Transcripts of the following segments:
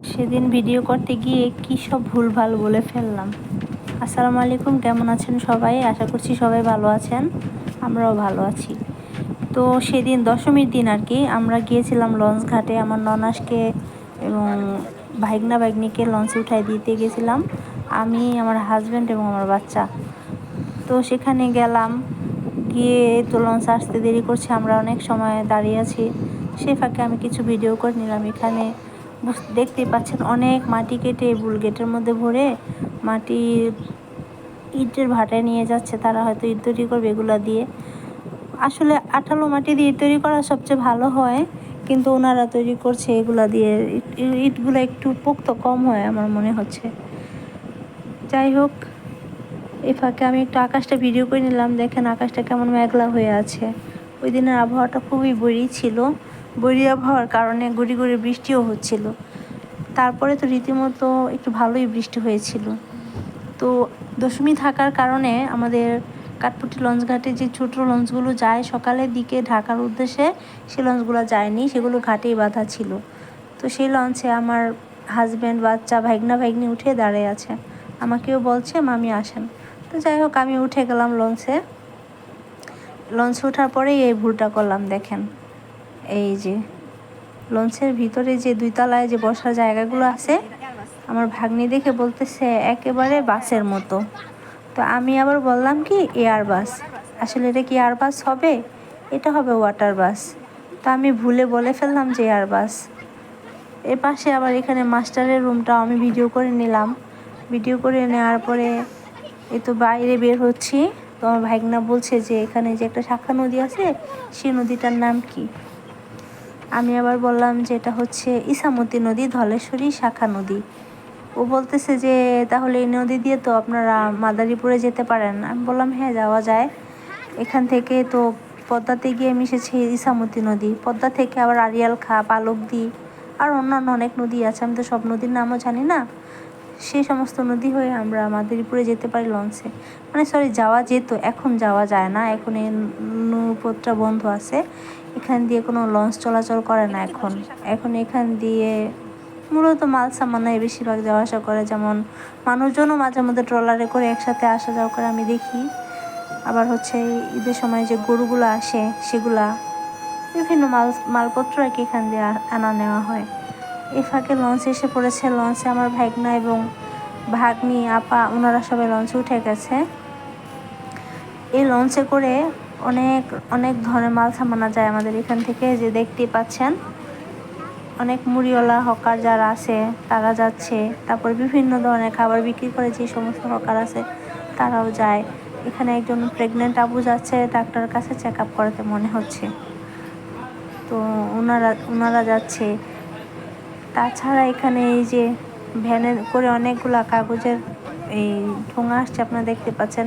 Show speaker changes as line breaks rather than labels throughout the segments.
সেদিন ভিডিও করতে গিয়ে কী সব ভুলভাল বলে ফেললাম। আসসালামু আলাইকুম, কেমন আছেন সবাই? আশা করছি সবাই ভালো আছেন, আমরাও ভালো আছি। তো সেদিন দশমীর দিন আর কি আমরা গিয়েছিলাম লঞ্চ ঘাটে। আমার ননাসকে এবং ভাইগনা ভাগ্নিকে লঞ্চে উঠাই দিতে গেছিলাম, আমি, আমার হাজব্যান্ড এবং আমার বাচ্চা। তো সেখানে গেলাম, গিয়ে তো লঞ্চ আসতে দেরি করছে, আমরা অনেক সময় দাঁড়িয়ে আছি। সেই ফাঁকে আমি কিছু ভিডিও করে নিলাম। এখানে দেখতেই পাচ্ছেন অনেক মাটি কেটে বুলগেটের মধ্যে ভরে মাটি ইটের ভাটায় নিয়ে যাচ্ছে। তারা হয়তো ইট তৈরি করবে এগুলো দিয়ে। আসলে আঠালো মাটি দিয়ে ইট তৈরি করা সবচেয়ে ভালো হয়, কিন্তু ওনারা তৈরি করছে এগুলা দিয়ে। ইটগুলো একটু পোক্ত কম হয় আমার মনে হচ্ছে। যাই হোক, এই ফাঁকে আমি একটু আকাশটা ভিডিও করে নিলাম। দেখেন আকাশটা কেমন মেঘলা হয়ে আছে। ওই দিনের আবহাওয়াটা খুবই বৈরী ছিল। বৈরী আবহাওয়ার কারণে গুড়ি গুড়ি বৃষ্টিও হচ্ছিল। তারপরে তো রীতিমতো একটু ভালোই বৃষ্টি হয়েছিল। তো দশমী থাকার কারণে আমাদের কাঠপুটি লঞ্চ ঘাটে যে ছোটো লঞ্চগুলো যায় সকালের দিকে ঢাকার উদ্দেশ্যে, সেই লঞ্চগুলো যায়নি, সেগুলো ঘাটেই বাঁধা ছিল। তো সেই লঞ্চে আমার হাজব্যান্ড, বাচ্চা, ভাইগনা ভাইগনি উঠে দাঁড়িয়ে আছে। আমাকেও বলছে মামি আসেন। তো যাই হোক, আমি উঠে গেলাম লঞ্চে ওঠার পরেই এই ভুলটা করলাম। দেখেন, এই যে লঞ্চের ভিতরে যে 2 তলায় যে বসার জায়গাগুলো আছে, আমার ভাগ্নি দেখে বলতেছে একেবারে বাসের মতো। তো আমি আবার বললাম কি এয়ার বাস। আসলে এটা কি এয়ার বাস হবে? এটা হবে ওয়াটার বাস। তো আমি ভুলে বলে ফেললাম যে এয়ার বাস। এর পাশে আবার এখানে মাস্টারের রুমটাও আমি ভিডিও করে নিলাম। ভিডিও করে নেওয়ার পরে এই তো বাইরে বের হচ্ছি। তো আমার ভাইগনা বলছে যে এখানে যে একটা শাখা নদী আছে, সেই নদীটার নাম কি? আমি আবার বললাম যে এটা হচ্ছে ইসামতি নদী, ধলেশ্বরী শাখা নদী। ও বলতেছে যে তাহলে এই নদী দিয়ে তো আপনারা মাদারীপুরে যেতে পারেন। আমি বললাম হ্যাঁ, যাওয়া যায়। এখান থেকে তো পদ্মাতে গিয়ে মিশেছে ইসামতি নদী, পদ্মা থেকে আবার আড়িয়াল খা, পালকদি আর অন্যান্য অনেক নদী আছে, আমি তো সব নদীর নামও জানি না। সেই সমস্ত নদী হয়ে আমরা মাদারীপুরে যেতে পারি লঞ্চে। মানে সরি, যাওয়া যেত, এখন যাওয়া যায় না, এখন এই নৌপথটা বন্ধ আছে। এখান দিয়ে কোনো লঞ্চ চলাচল করে না এখন এখান দিয়ে মূলত মাল সামানায় বেশিরভাগ যাওয়া আসা করে। যেমন মানুষজনও মাঝে মধ্যে ট্রলারে করে একসাথে আসা যাওয়া করে আমি দেখি। আবার হচ্ছে ঈদের সময় যে গরুগুলো আসে, সেগুলা বিভিন্ন মালপত্র আর কি এখান দিয়ে আনা নেওয়া হয়। এই ফাঁকে লঞ্চ এসে পড়েছে। লঞ্চে আমার ভাইগনা এবং ভাগ্নি, আপা, ওনারা সবাই লঞ্চে উঠে গেছে। এই লঞ্চে করে অনেক অনেক ধরনের মাল সামানা যায় আমাদের এখান থেকে, যে দেখতেই পাচ্ছেন। অনেক মুড়িওয়ালা হকার যারা আছে তারা যাচ্ছে। তারপর বিভিন্ন ধরনের খাবার বিক্রি করে যে সমস্ত হকার আছে তারাও যায়। এখানে একজন প্রেগনেন্ট আপু যাচ্ছে ডাক্তারের কাছে চেক আপ করাতে মনে হচ্ছে। তো ওনারা যাচ্ছে। তাছাড়া এখানে এই যে ভ্যানে করে অনেকগুলা কাগজের এই ঠোঙা আসছে, আপনারা দেখতে পাচ্ছেন।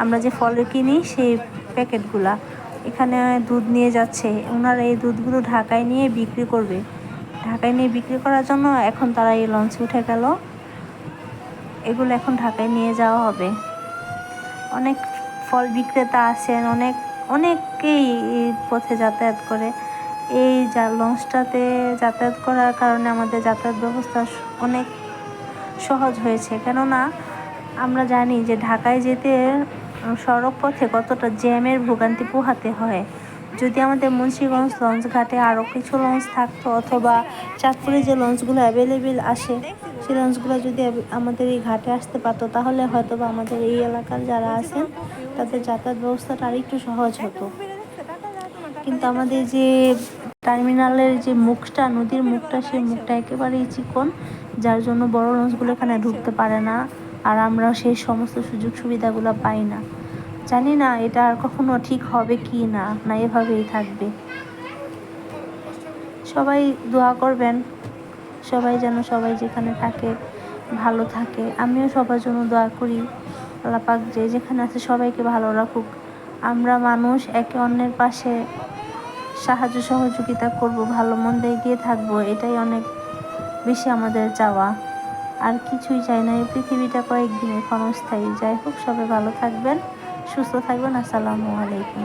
আমরা যে ফল কিনি সেই প্যাকেটগুলা এখানে দুধ নিয়ে যাচ্ছে। ওনারা এই দুধগুলো ঢাকায় নিয়ে বিক্রি করবে। ঢাকায় নিয়ে বিক্রি করার জন্য এখন তারা এই লঞ্চে উঠে গেল। এগুলো এখন ঢাকায় নিয়ে যাওয়া হবে। অনেক ফল বিক্রেতা আছেন, অনেকেই এই পথে যাতায়াত করে। এই লঞ্চটাতে যাতায়াত করার কারণে আমাদের যাতায়াত ব্যবস্থা অনেক সহজ হয়েছে। কেননা আমরা জানি যে ঢাকায় যেতে সড়ক পথে কতটা জ্যামের ভোগান্তি পোহাতে হয়। যদি আমাদের মুন্সিগঞ্জ লঞ্চ ঘাটে আরও কিছু লঞ্চ থাকতো, অথবা চাঁদপুরে যে লঞ্চগুলো অ্যাভেলেবেল আসে সেই লঞ্চগুলো যদি আমাদের এই ঘাটে আসতে পারতো, তাহলে হয়তো বা আমাদের এই এলাকার যারা আছেন তাদের যাতায়াত ব্যবস্থাটা আরেকটু সহজ হতো। কিন্তু আমাদের যে টার্মিনালের যে মুখটা, নদীর মুখটা, সেই মুখটা একেবারেই চিকন, যার জন্য বড় লঞ্চগুলো এখানে ঢুকতে পারে না। আর আমরা সেই সমস্ত সুযোগ সুবিধাগুলো পাই না। জানি না এটা আর কখনো ঠিক হবে কি না, এভাবেই থাকবে। সবাই দোয়া করবেন, সবাই যেখানে থাকে ভালো থাকে। আমিও সবার জন্য দোয়া করি, আল্লাহ পাক যে যেখানে আছে সবাইকে ভালো রাখুক। আমরা মানুষ, একে অন্যের পাশে সাহায্য সহযোগিতা করব, ভালো মন্দে এগিয়ে থাকবো, এটাই অনেক বেশি আমাদের চাওয়া। আর কিছুই চাই না। এই পৃথিবীটা কয়েকদিনের ক্ষণস্থায়ী। যাই হোক, সবাই ভালো থাকবেন, সুস্থ থাকবেন। আসসালামু আলাইকুম।